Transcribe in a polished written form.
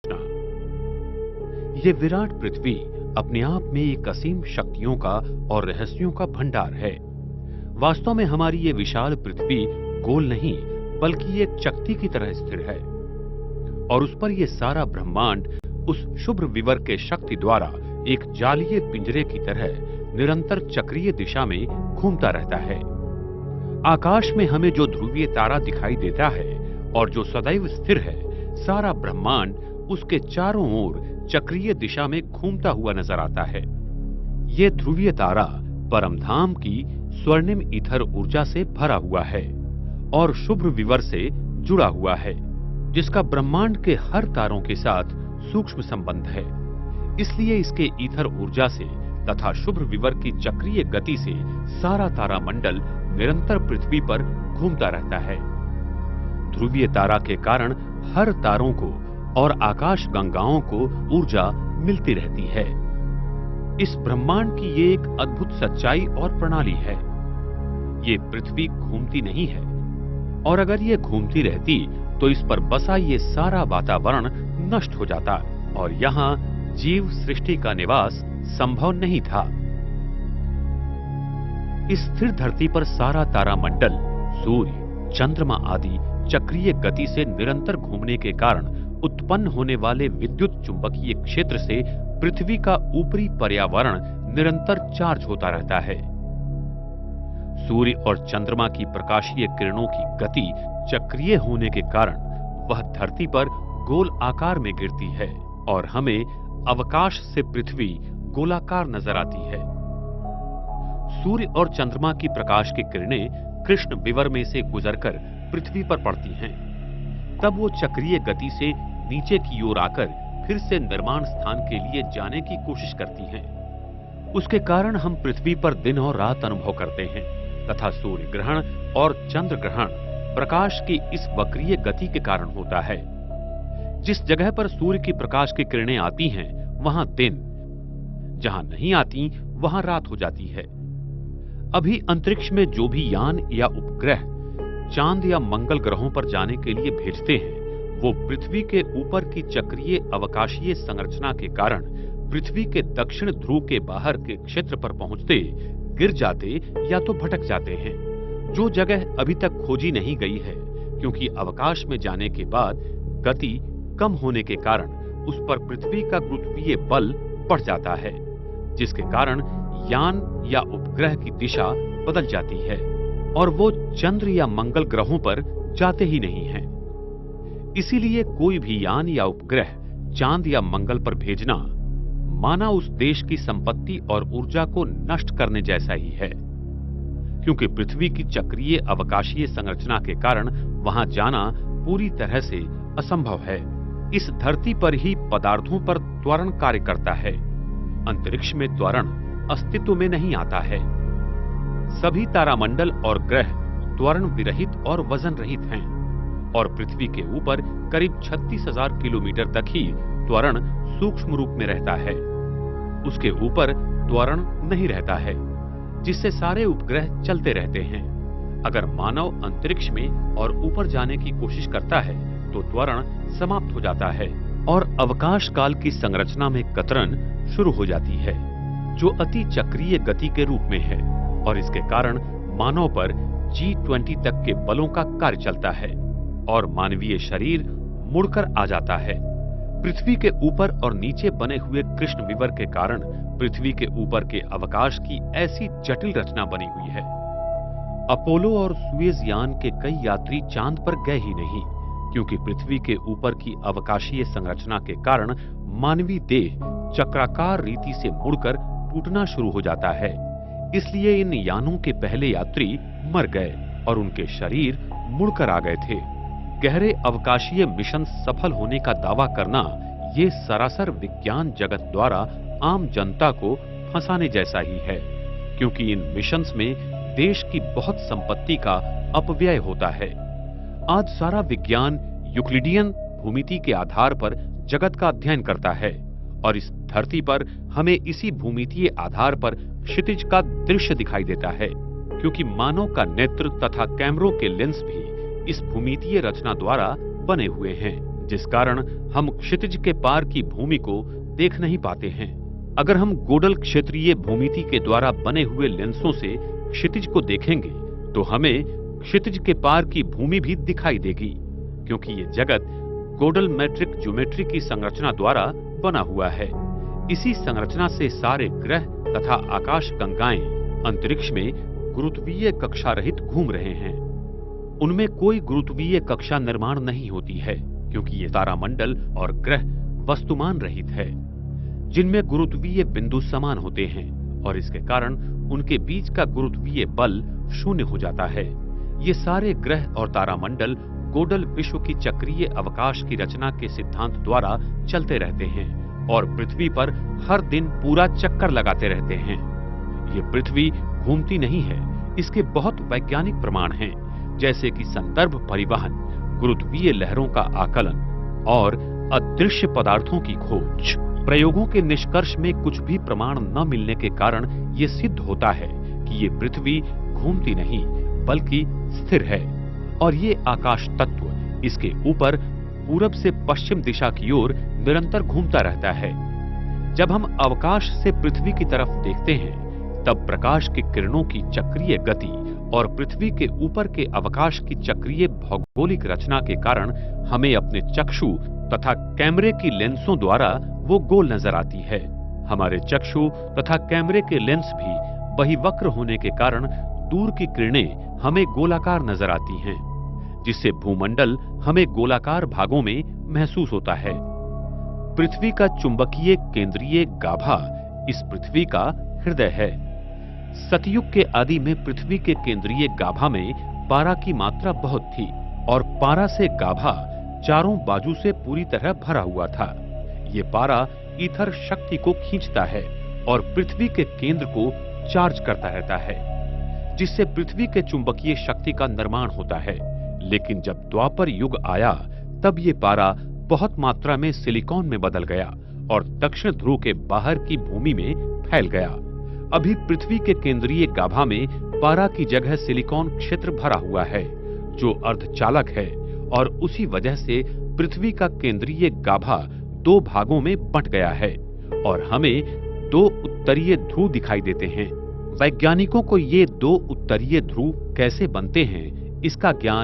ये विराट पृथ्वी अपने आप में एक असीम शक्तियों का और रहस्यों का भंडार है। वास्तव में हमारी ये विशाल पृथ्वी गोल नहीं बल्कि एक चक्ति की तरह स्थिर है और उस पर यह सारा ब्रह्मांड उस शुभ्र विवर के शक्ति द्वारा एक जालीय पिंजरे की तरह निरंतर चक्रीय दिशा में घूमता रहता है। आकाश में हमें जो ध्रुवीय तारा दिखाई देता है और जो सदैव स्थिर है, सारा ब्रह्मांड उसके चारों ओर चक्रीय दिशा में घूमता हुआ नजर आता है। ये ध्रुवीय तारा परमधाम की स्वर्णिम ईथर ऊर्जा से भरा हुआ है और शुभ्र विवर से जुड़ा हुआ है, जिसका ब्रह्मांड के हर तारों के साथ सूक्ष्म संबंध है। इसलिए इसके ईथर ऊर्जा से तथा शुभ्र विवर की चक्रीय गति से सारा तारामंडल निरंतर पृथ्वी पर घूमता रहता है। ध्रुवीय तारा के कारण हर तारों को और आकाश गंगाओं को ऊर्जा मिलती रहती है। इस ब्रह्मांड की ये एक अद्भुत सच्चाई और प्रणाली है। ये पृथ्वी घूमती नहीं है और अगर ये घूमती रहती तो इस पर बसा ये सारा वातावरण नष्ट हो जाता और यहाँ जीव सृष्टि का निवास संभव नहीं था। इस स्थिर धरती पर सारा तारामंडल, सूर्य, चंद्रमा आदि चक्रीय गति से निरंतर घूमने के कारण उत्पन्न होने वाले विद्युत चुंबकीय क्षेत्र से पृथ्वी का ऊपरी पर्यावरण निरंतर चार्ज होता रहता है। सूर्य और चंद्रमा की प्रकाशीय किरणों की गति चक्रीय होने के कारण वह धरती पर गोल आकार में गिरती है और हमें अवकाश से पृथ्वी गोलाकार नजर आती है। सूर्य और चंद्रमा की प्रकाश की किरणें कृष्ण विवर में से गुजरकर पृथ्वी पर पड़ती हैं। तब वो चक्रीय गति से नीचे की ओर आकर फिर से निर्माण स्थान के लिए जाने की कोशिश करती हैं। उसके कारण हम पृथ्वी पर दिन और रात अनुभव करते हैं तथा सूर्य ग्रहण और चंद्र ग्रहण प्रकाश की इस वक्रीय गति के कारण होता है। जिस जगह पर सूर्य की प्रकाश की किरणें आती हैं वहां दिन, जहां नहीं आती वहां रात हो जाती है। अभी अंतरिक्ष में जो भी यान या उपग्रह चांद या मंगल ग्रहों पर जाने के लिए भेजते हैं, वो पृथ्वी के ऊपर की चक्रीय अवकाशीय संरचना के कारण पृथ्वी के दक्षिण ध्रुव के बाहर के क्षेत्र पर पहुंचते गिर जाते या तो भटक जाते हैं, जो जगह अभी तक खोजी नहीं गई है, क्योंकि अवकाश में जाने के बाद गति कम होने के कारण उस पर पृथ्वी का गुरुत्वीय बल बढ़ जाता है, जिसके कारण यान या उपग्रह की दिशा बदल जाती है और वो चंद्र या मंगल ग्रहों पर जाते ही नहीं हैं। इसीलिए कोई भी यान या उपग्रह चांद या मंगल पर भेजना माना उस देश की संपत्ति और ऊर्जा को नष्ट करने जैसा ही है, क्योंकि पृथ्वी की चक्रीय अवकाशीय संरचना के कारण वहां जाना पूरी तरह से असंभव है। इस धरती पर ही पदार्थों पर त्वरण कार्य करता है। अंतरिक्ष में त्वरण अस्तित्व में नहीं आता है। सभी तारामंडल और ग्रह त्वरण विरहित और वजन रहित हैं और पृथ्वी के ऊपर करीब 36,000 किलोमीटर तक ही त्वरण सूक्ष्म रूप में रहता है। उसके ऊपर त्वरण नहीं रहता है, जिससे सारे उपग्रह चलते रहते हैं। अगर मानव अंतरिक्ष में और ऊपर जाने की कोशिश करता है तो त्वरण समाप्त हो जाता है और अवकाश काल की संरचना में कतरन शुरू हो जाती है, जो अति चक्रीय गति के रूप में है और इसके कारण मानव पर G20 तक के बलों का कार्य चलता है और मानवीय शरीर मुड़कर आ जाता है। पृथ्वी के ऊपर और नीचे बने हुए कृष्ण विवर के कारण पृथ्वी के ऊपर के अवकाश की ऐसी जटिल रचना बनी हुई है। अपोलो और सुएज यान के कई यात्री चांद पर गए ही नहीं, क्योंकि पृथ्वी के ऊपर की अवकाशीय संरचना के कारण मानवीय देह चक्राकार रीति से मुड़कर टूटना शुरू हो जाता है। इसलिए इन यानों के पहले यात्री मर गए और उनके शरीर मुड़कर आ गए थे। गहरे अवकाशीय मिशन सफल होने का दावा करना ये सरासर विज्ञान जगत द्वारा आम जनता को फंसाने जैसा ही है, क्योंकि इन मिशंस में देश की बहुत संपत्ति का अपव्यय होता है। आज सारा विज्ञान यूक्लिडियन भूमिति के आधार पर जगत का अध्ययन करता है और इस धरती पर हमें इसी भूमितीय आधार पर क्षितिज का दृश्य दिखाई देता है, क्योंकि मानव का नेत्र तथा कैमरों के लेंस भी इस भूमितीय रचना द्वारा बने हुए हैं। जिस कारण हम क्षितिज के पार की भूमि को देख नहीं पाते हैं। अगर हम गोडल क्षेत्रीय भूमिति के द्वारा बने हुए लेंसों से क्षितिज को देखेंगे तो हमें क्षितिज के पार की भूमि भी दिखाई देगी, क्योंकि ये जगत गोडल मैट्रिक ज्योमेट्री की संरचना द्वारा बना हुआ है। इसी संरचना से सारे ग्रह तथा आकाश गंगाएं अंतरिक्ष में गुरुत्वीय कक्षा रहित घूम रहे हैं। उनमें कोई गुरुत्वीय कक्षा निर्माण नहीं होती है, क्योंकि ये तारामंडल और ग्रह वस्तुमान रहित है, जिनमें गुरुत्वीय बिंदु समान होते हैं और इसके कारण उनके बीच का गुरुत्वीय बल शून्य हो जाता है। ये सारे ग्रह और तारामंडल गोडल विश्व की चक्रीय अवकाश की रचना के सिद्धांत द्वारा चलते रहते हैं और पृथ्वी पर हर दिन पूरा चक्कर लगाते रहते हैं। ये पृथ्वी घूमती नहीं है, इसके बहुत वैज्ञानिक प्रमाण हैं, जैसे कि संदर्भ परिवहन, गुरुत्वीय लहरों का आकलन और अदृश्य पदार्थों की खोज। प्रयोगों के निष्कर्ष में कुछ भी प्रमाण न मिलने के कारण ये सिद्ध होता है कि ये पृथ्वी घूमती नहीं बल्कि स्थिर है और ये आकाश तत्व इसके ऊपर पूरब से पश्चिम दिशा की ओर निरंतर घूमता रहता है। जब हम अवकाश से पृथ्वी की तरफ देखते हैं तब प्रकाश की किरणों की चक्रीय गति और पृथ्वी के ऊपर के अवकाश की चक्रीय भौगोलिक रचना के कारण हमें अपने चक्षु तथा कैमरे की लेंसों द्वारा वो गोल नजर आती है। हमारे चक्षु तथा कैमरे के लेंस भी वही वक्र होने के कारण दूर की किरणें हमें गोलाकार नजर आती हैं, जिससे भूमंडल हमें गोलाकार भागों में महसूस होता है। पृथ्वी का चुंबकीय केंद्रीय गाभा इस पृथ्वी का हृदय है। सतयुग के आदि में पृथ्वी के केंद्रीय गाभा में पारा की मात्रा बहुत थी और पारा से गाभा चारों बाजू से पूरी तरह भरा हुआ था। ये पारा ईथर शक्ति को खींचता है और पृथ्वी के केंद्र को चार्ज करता रहता है, जिससे पृथ्वी के चुंबकीय शक्ति का निर्माण होता है। लेकिन जब द्वापर युग आया तब ये पारा बहुत मात्रा में सिलिकॉन में बदल गया और दक्षिण ध्रुव के बाहर की भूमि में फैल गया। अभी पृथ्वी के केंद्रीय गाभा में पारा की जगह सिलिकॉन क्षेत्र भरा हुआ है, जो अर्धचालक है और उसी वजह से पृथ्वी का केंद्रीय गाभा दो भागों में बंट गया है और हमें दो उत्तरीय ध्रुव दिखाई देते हैं। वैज्ञानिकों को ये दो उत्तरीय ध्रुव कैसे बनते हैं, इसका ज्ञान